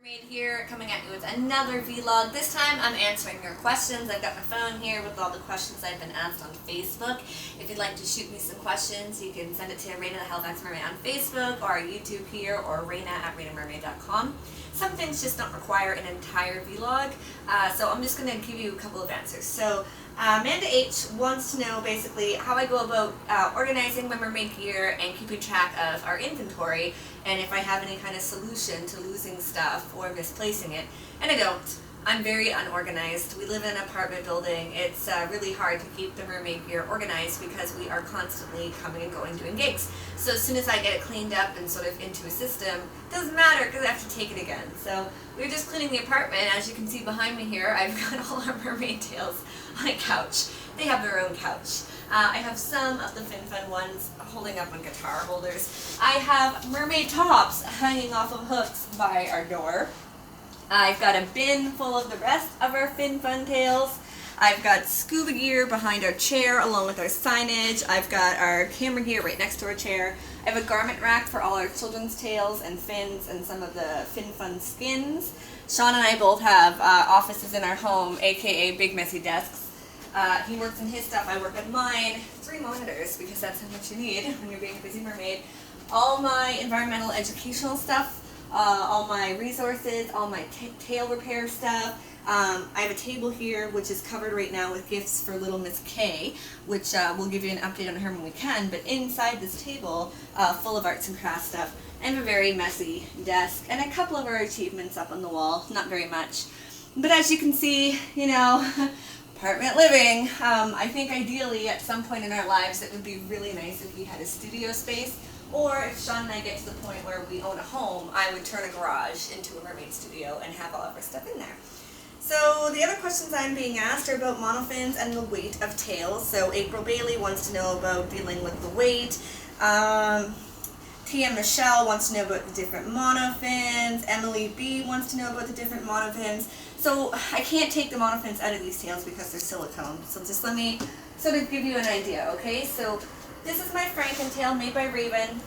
Mermaid here, coming at you with another vlog. This time I'm answering your questions. I've got my phone here with all the questions I've been asked on Facebook. If you'd like to shoot me some questions, you can send it to Raina the Halifax Mermaid on Facebook, or our YouTube here, or Raina at rainamermaid.com. Some things just don't require an entire vlog, so I'm just going to give you a couple of answers. So Amanda H wants to know basically how I go about organizing my mermaid gear and keeping track of our inventory, and if I have any kind of solution to losing stuff or misplacing it. And I don't. I'm very unorganized. We live in an apartment building. It's really hard to keep the mermaid gear organized because we are constantly coming and going doing gigs. So as soon as I get it cleaned up and sort of into a system, it doesn't matter because I have to take it again. So we're just cleaning the apartment. As you can see behind me here, I've got all our mermaid tails on a couch. They have their own couch. I have some of the FinFun ones holding up on guitar holders. I have mermaid tops hanging off of hooks by our door. I've got a bin full of the rest of our FinFun tails. I've got scuba gear behind our chair along with our signage. I've got our camera gear right next to our chair. I have a garment rack for all our children's tails and fins and some of the FinFun skins. Sean and I both have offices in our home, aka big messy desks. He works in his stuff, I work on mine. 3 monitors because that's how much you need when you're being a busy mermaid. All my environmental educational stuff. All my resources, all my tail repair stuff. I have a table here which is covered right now with gifts for little Miss K, which we'll give you an update on her when we can, but inside this table, full of arts and crafts stuff, I have a very messy desk and a couple of our achievements up on the wall, not very much. But as you can see, you know, apartment living, I think ideally at some point in our lives it would be really nice if we had a studio space. Or if Sean and I get to the point where we own a home, I would turn a garage into a mermaid studio and have all of our stuff in there. So the other questions I'm being asked are about monofins and the weight of tails. So April Bailey wants to know about dealing with the weight. Tia Michelle wants to know about the different monofins. Emily B wants to know about the different monofins. So I can't take the monofins out of these tails because they're silicone. So just let me sort of give you an idea, okay? So this is my Franken tail made by Raven.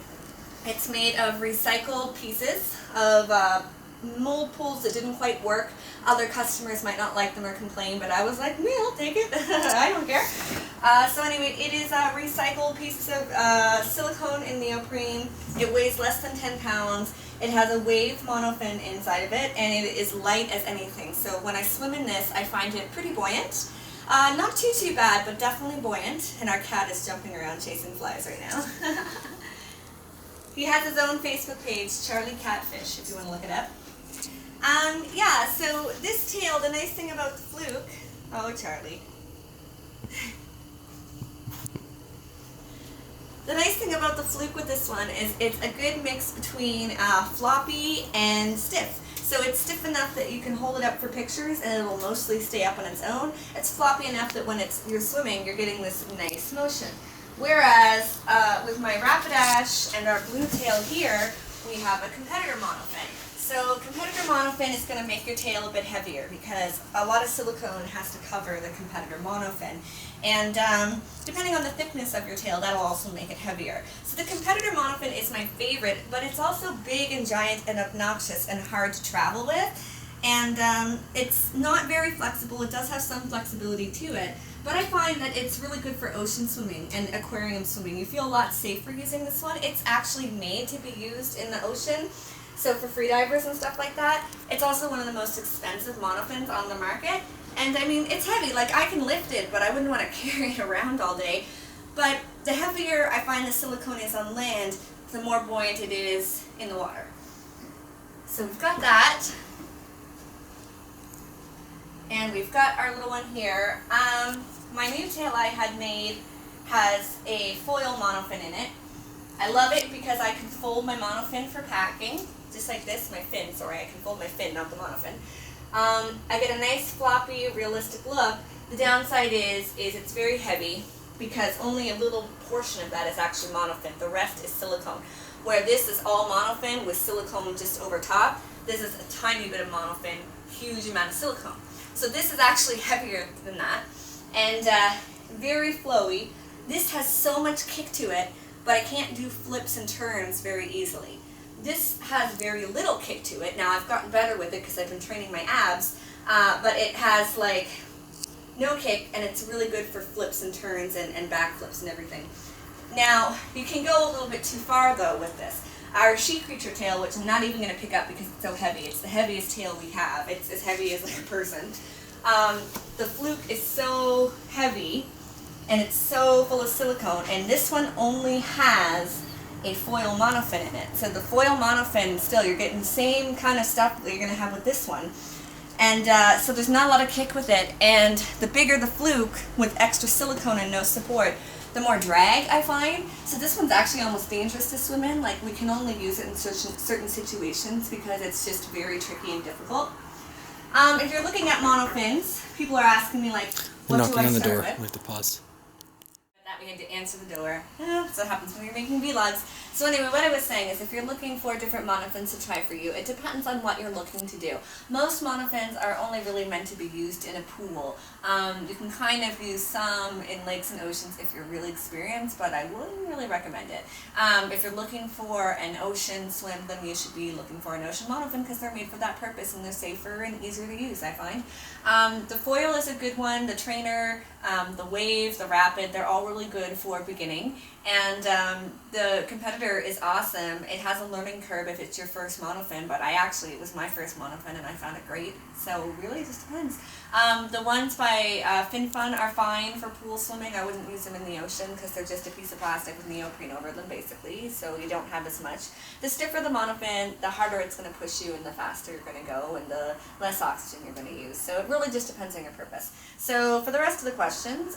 It's made of recycled pieces of mold pools that didn't quite work. Other customers might not like them or complain, but I was like, me, I'll take it. I don't care. So anyway, it is recycled pieces of silicone in neoprene. It weighs less than 10 pounds. It has a wave monofin inside of it, and it is light as anything. So when I swim in this, I find it pretty buoyant. Not too bad, but definitely buoyant. And our cat is jumping around chasing flies right now. He has his own Facebook page, Charlie Catfish, if you want to look it up. Yeah, so this tail, the nice thing about the fluke, oh Charlie. The nice thing about the fluke with this one is it's a good mix between floppy and stiff. So it's stiff enough that you can hold it up for pictures and it will mostly stay up on its own. It's floppy enough that when you're swimming, you're getting this nice motion. Whereas with my Rapidash and our blue tail here, we have a competitor monofin. So competitor monofin is going to make your tail a bit heavier because a lot of silicone has to cover the competitor monofin. And depending on the thickness of your tail, that'll also make it heavier. So the competitor monofin is my favorite, but it's also big and giant and obnoxious and hard to travel with. And it's not very flexible. It does have some flexibility to it, but I find that it's really good for ocean swimming and aquarium swimming. You feel a lot safer using this one. It's actually made to be used in the ocean. So for freedivers and stuff like that, it's also one of the most expensive monofins on the market. And I mean, it's heavy, like I can lift it, but I wouldn't want to carry it around all day. But the heavier I find the silicone is on land, the more buoyant it is in the water. So we've got that. And we've got our little one here. My new tail I had made has a foil monofin in it. I love it because I can fold my monofin for packing. Just like this, my fin, sorry, I can fold my fin, not the monofin. I get a nice floppy, realistic look. The downside is it's very heavy because only a little portion of that is actually monofin. The rest is silicone. Where this is all monofin with silicone just over top, this is a tiny bit of monofin, huge amount of silicone. So this is actually heavier than that and very flowy. This has so much kick to it, but I can't do flips and turns very easily. This has very little kick to it. Now I've gotten better with it because I've been training my abs, but it has like no kick, and it's really good for flips and turns and back flips and everything. Now, you can go a little bit too far though with this. Our she creature tail, which I'm not even going to pick up because it's so heavy, it's the heaviest tail we have. It's as heavy as like a person. The fluke is so heavy, and it's so full of silicone, and this one only has a foil monofin in it. So the foil monofin, still, you're getting the same kind of stuff that you're going to have with this one. And so there's not a lot of kick with it, and the bigger the fluke with extra silicone and no support, the more drag I find. So this one's actually almost dangerous to swim in. Like, we can only use it in certain situations because it's just very tricky and difficult. If you're looking at monofins, people are asking me, like, what do I start with? Knocking on the door. We have to pause. That we had to answer the door. That's what happens when you're making vlogs. So anyway, what I was saying is if you're looking for different monofins to try for you, it depends on what you're looking to do. Most monofins are only really meant to be used in a pool. You can kind of use some in lakes and oceans if you're really experienced, but I wouldn't really recommend it. If you're looking for an ocean swim, then you should be looking for an ocean monofin because they're made for that purpose and they're safer and easier to use, I find. The foil is a good one, the trainer, the wave, the rapid, they're all really good for beginning. And the competitor is awesome. It has a learning curve if it's your first monofin, but it was my first monofin and I found it great. So really it just depends. The ones by FinFun are fine for pool swimming. I wouldn't use them in the ocean because they're just a piece of plastic with neoprene over them basically, so you don't have as much. The stiffer the monofin, the harder it's going to push you and the faster you're going to go and the less oxygen you're going to use. So it really just depends on your purpose. So for the rest of the questions,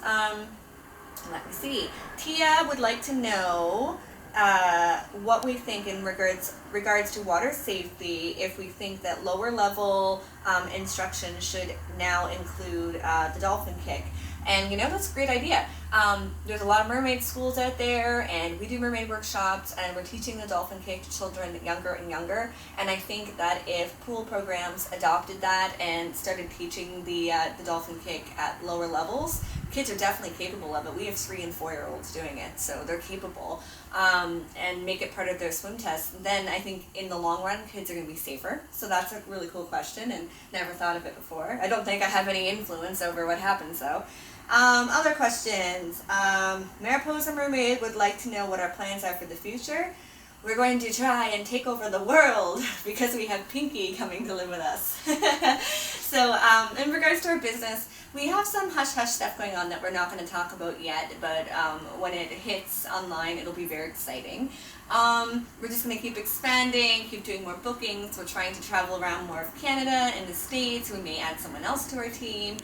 let me see. Tia would like to know what we think in regards to water safety, if we think that lower level instruction should now include the dolphin kick. And that's a great idea. There's a lot of mermaid schools out there, and we do mermaid workshops, and we're teaching the dolphin kick to children younger and younger. And I think that if pool programs adopted that and started teaching the dolphin kick at lower levels, kids are definitely capable of it. We have 3- and 4-year-olds doing it, so they're capable. And make it part of their swim test. Then I think in the long run, kids are going to be safer. So that's a really cool question, and never thought of it before. I don't think I have any influence over what happens, though. Other questions. Mariposa Mermaid would like to know what our plans are for the future. We're going to try and take over the world because we have Pinky coming to live with us. So in regards to our business, we have some hush-hush stuff going on that we're not going to talk about yet, but when it hits online, it'll be very exciting. We're just going to keep expanding, keep doing more bookings. We're trying to travel around more of Canada and the States. We may add someone else to our team.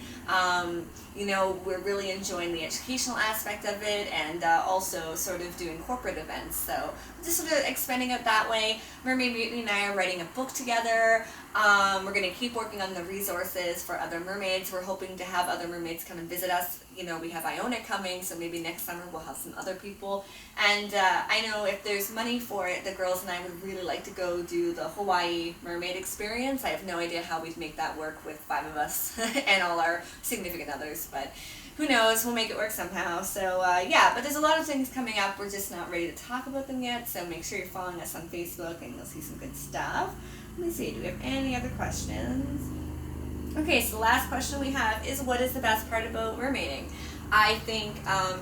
We're really enjoying the educational aspect of it, and also sort of doing corporate events. So just sort of expanding it that way. Mermaid Mutiny and I are writing a book together. We're going to keep working on the resources for other mermaids. We're hoping to have other mermaids come and visit us. We have Iona coming, so maybe next summer we'll have some other people. And I know if there's money for it, the girls and I would really like to go do the Hawaii mermaid experience. I have no idea how we'd make that work with 5 of us and all our significant others, but who knows, we'll make it work somehow. So yeah, but there's a lot of things coming up. We're just not ready to talk about them yet, so make sure you're following us on Facebook and you'll see some good stuff. Let me see, do we have any other questions? Okay, so the last question we have is, what is the best part about mermaiding? I think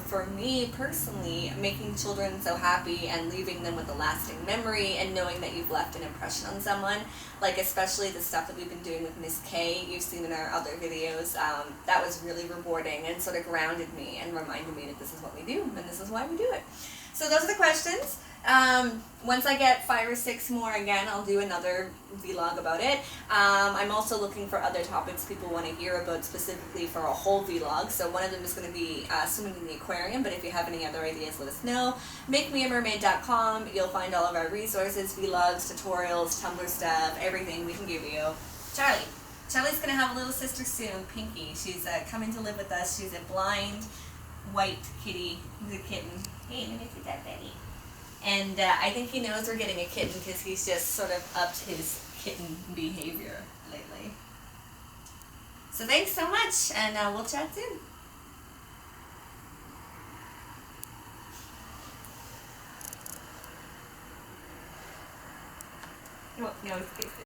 for me personally, making children so happy and leaving them with a lasting memory and knowing that you've left an impression on someone, like especially the stuff that we've been doing with Miss K, you've seen in our other videos, that was really rewarding and sort of grounded me and reminded me that this is what we do and this is why we do it. So those are the questions. Once I get 5 or 6 more again, I'll do another vlog about it. I'm also looking for other topics people want to hear about specifically for a whole vlog. So one of them is going to be swimming in the aquarium, but if you have any other ideas, let us know. MakeMeAMermaid.com. You'll find all of our resources, vlogs, tutorials, Tumblr stuff, everything we can give you. Charlie's going to have a little sister soon, Pinky. She's coming to live with us. She's a blind white kitty. He's a kitten. Hey, let me see that, Betty. And I think he knows we're getting a kitten because he's just sort of upped his kitten behavior lately. So thanks so much, and we'll chat soon. No, it's tasty.